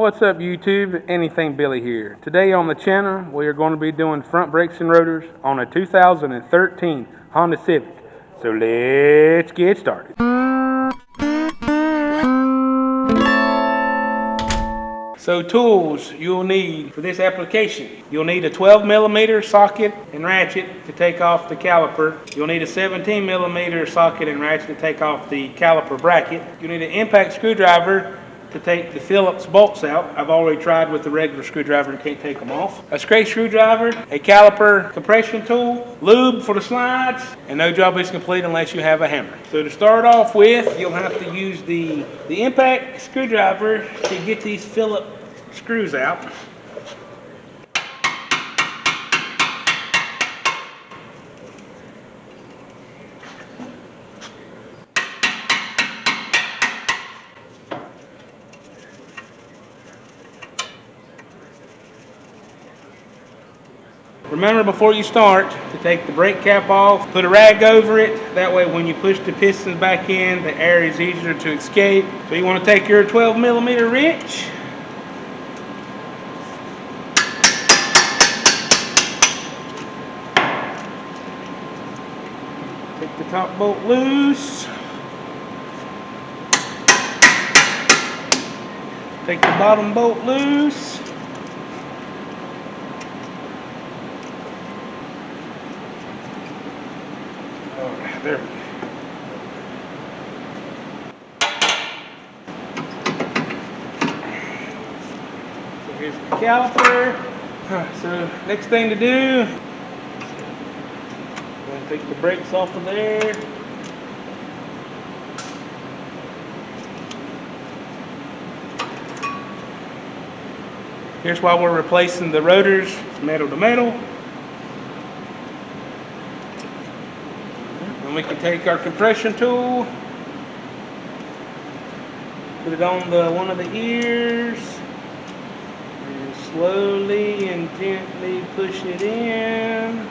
What's up YouTube? Anything Billy here. Today on the channel we are going to be doing front brakes and rotors on a 2013 Honda Civic. So let's get started. So tools you'll need for this application. You'll need a 12mm socket and ratchet to take off the caliper. You'll need a 17mm socket and ratchet to take off the caliper bracket. You'll need an impact screwdriver to take the Phillips bolts out. I've already tried with the regular screwdriver and can't take them off. A straight screwdriver, a caliper compression tool, lube for the slides, and no job is complete unless you have a hammer. So to start off with, you'll have to use the impact screwdriver to get these Phillips screws out. Remember before you start to take the brake cap off, put a rag over it. That way when you push the pistons back in, the air is easier to escape. So you want to take your 12mm wrench, take the top bolt loose, take the bottom bolt loose. There we go. So here's the caliper. So next thing to do, I'm going to take the brakes off of there. Here's why we're replacing the rotors, metal to metal. We can take our compression tool, put it on one of the ears, and slowly and gently push it in.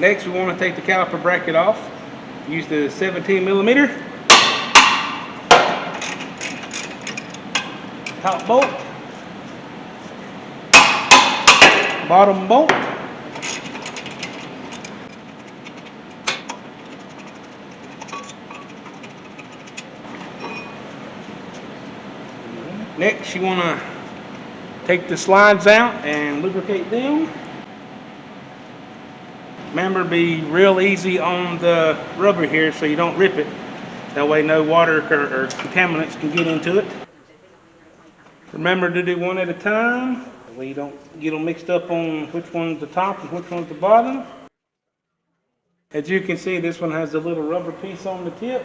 Next, we want to take the caliper bracket off. Use the 17mm. Top bolt. Bottom bolt. Next, you want to take the slides out and lubricate them. Remember, be real easy on the rubber here so you don't rip it. That way no water or contaminants can get into it. Remember to do one at a time. Well, you don't get them mixed up on which one's the top and which one's the bottom. As you can see, this one has a little rubber piece on the tip.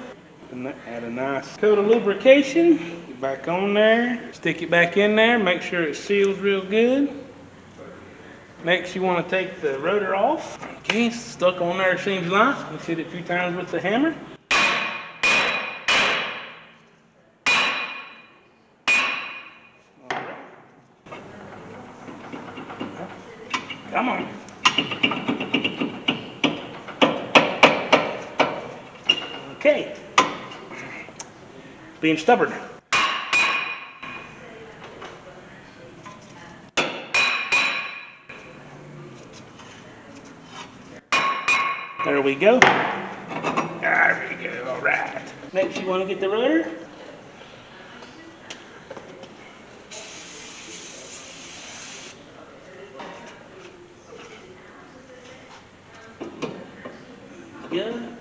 And add a nice coat of lubrication. Get back on there. Stick it back in there. Make sure it seals real good. Next, you want to take the rotor off. Okay, it's stuck on there, it seems like. Let's hit it a few times with the hammer. Come on. Okay. Being stubborn. There we go. There we go. All right. Next, you want to get the rotor. Good.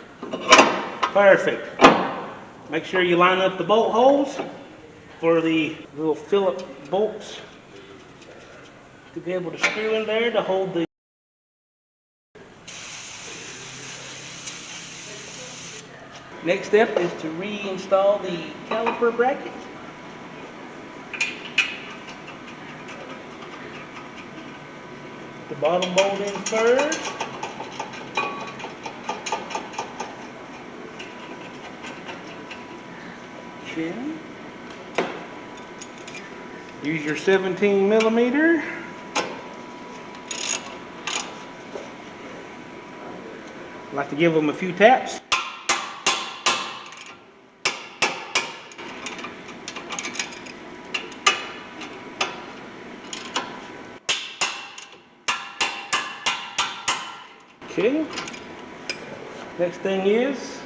Perfect. Make sure you line up the bolt holes for the little Phillips bolts to be able to screw in there to hold the. Next step is to reinstall the caliper bracket. The bottom bolt in first. Chin. Use your 17mm. like to give them a few taps. Okay. Next thing is,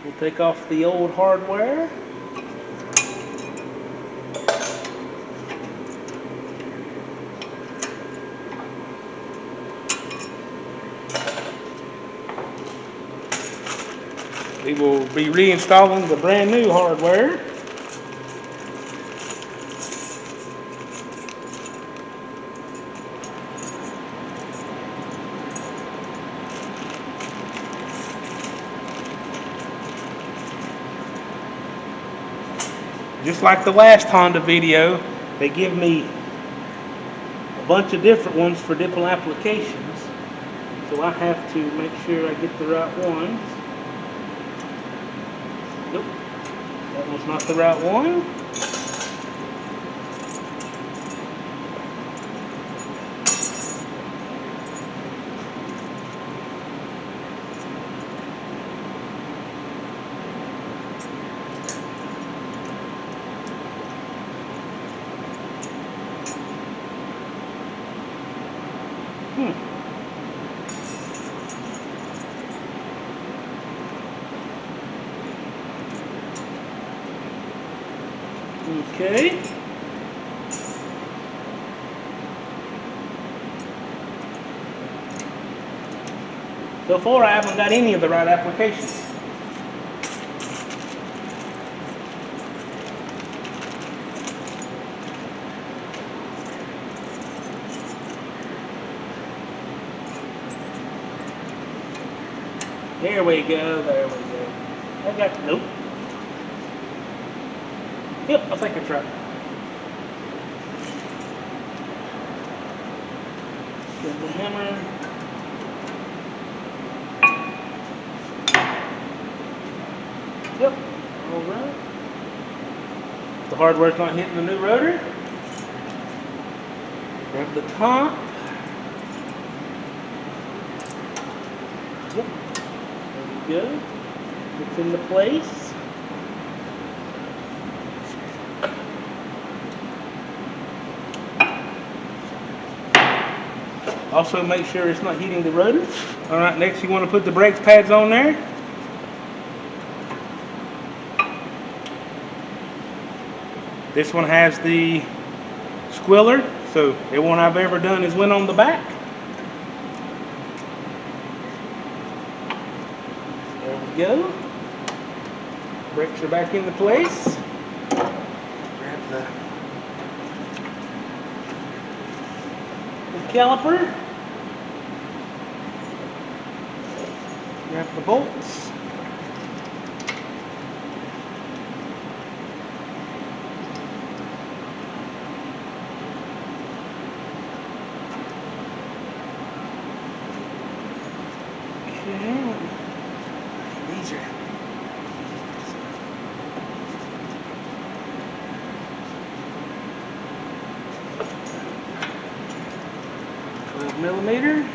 we'll take off the old hardware. We will be reinstalling the brand new hardware. Just like the last Honda video, they give me a bunch of different ones for different applications. So I have to make sure I get the right ones. Nope, that one's not the right one. Okay. So far I haven't got any of the right applications. There we go, there we go. I got, nope. Yep, I think it's right. Get the hammer. Yep, all right. The hardware's not hitting the new rotor. Grab the top. Yep, there we go. It's into place. Also make sure it's not hitting the rotor. All right, next you want to put the brakes pads on there. This one has the squealer, so every one I've ever done is went on the back. There we go. Brakes are back into place. Grab the caliper. Grab the bolts. Okay. These are 12mm.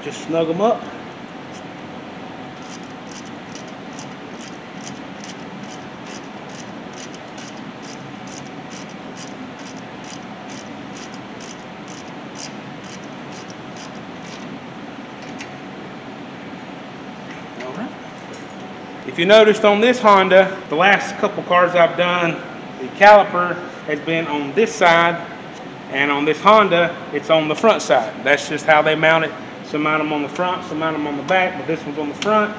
Just snug them up. If you noticed on this Honda, the last couple cars I've done, the caliper has been on this side, and on this Honda, it's on the front side. That's just how they mount it. Some mount them on the front, some mount them on the back, but this one's on the front.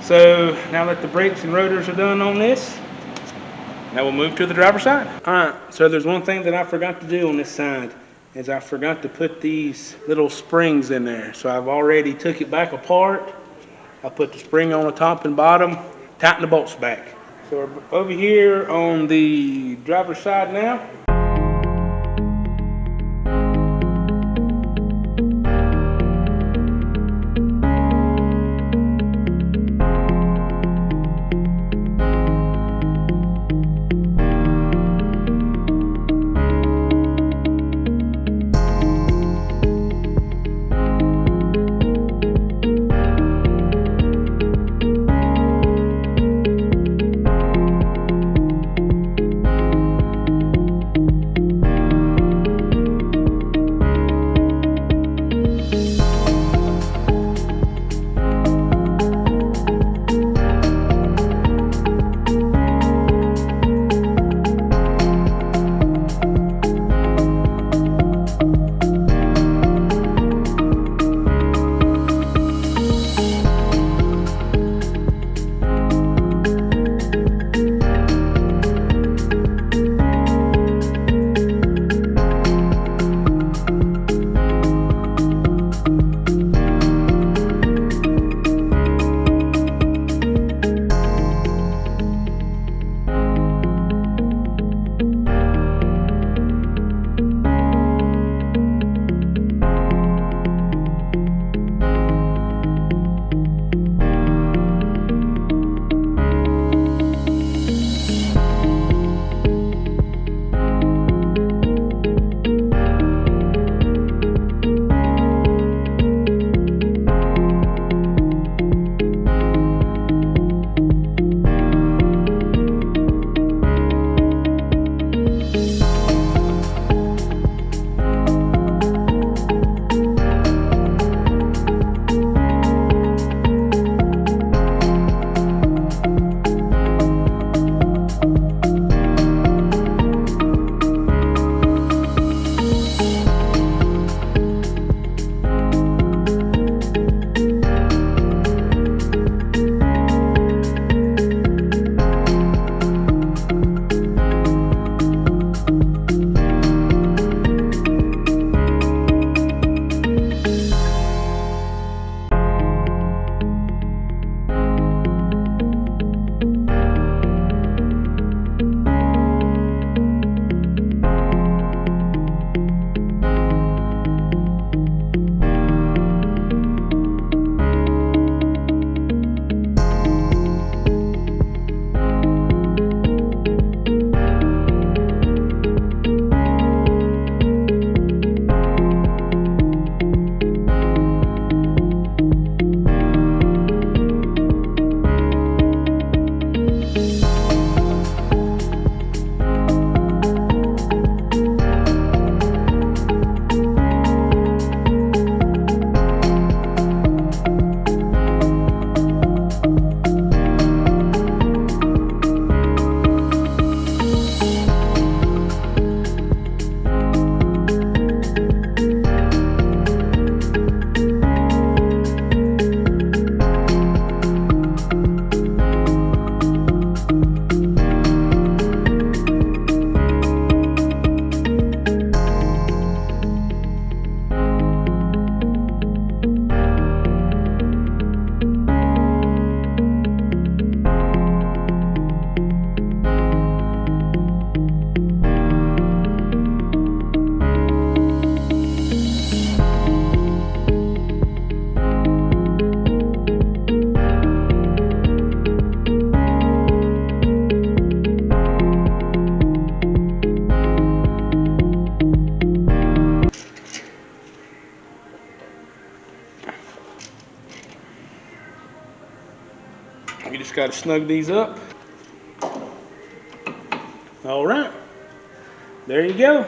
So now that the brakes and rotors are done on this, now we'll move to the driver's side. All right, so there's one thing that I forgot to do on this side, is I forgot to put these little springs in there. So I've already took it back apart. I put the spring on the top and bottom, tighten the bolts back. So we're over here on the driver's side now. got to snug these up. All right, there you go.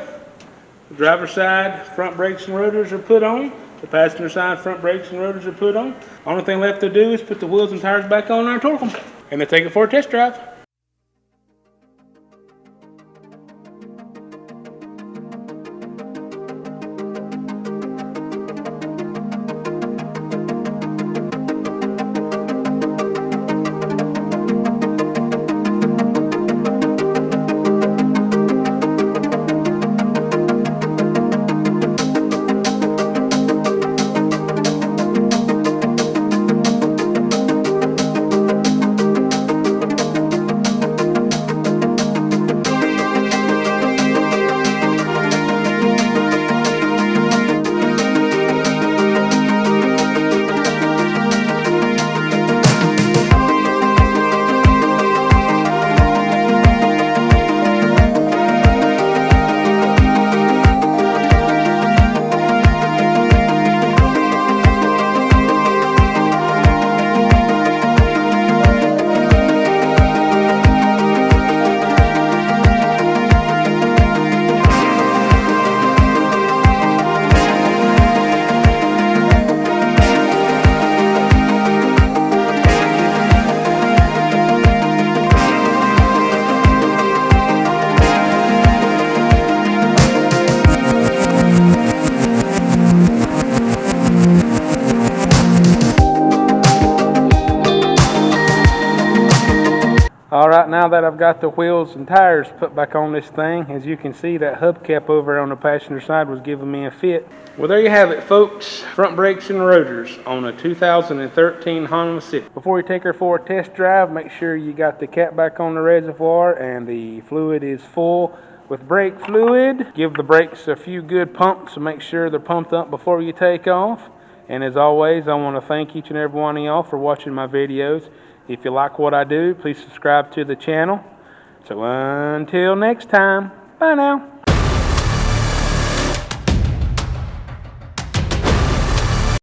The driver's side front brakes and rotors are put on. The passenger side front brakes and rotors are put on. Only thing left to do is put the wheels and tires back on and torque them. And then take it for a test drive. Alright, now that I've got the wheels and tires put back on this thing, as you can see, that hubcap over on the passenger side was giving me a fit. Well, there you have it, folks. Front brakes and rotors on a 2013 Honda Civic. Before you take her for a test drive, make sure you got the cap back on the reservoir and the fluid is full with brake fluid. Give the brakes a few good pumps to make sure they're pumped up before you take off. And as always, I want to thank each and every one of y'all for watching my videos. If you like what I do, please subscribe to the channel. So until next time, bye now.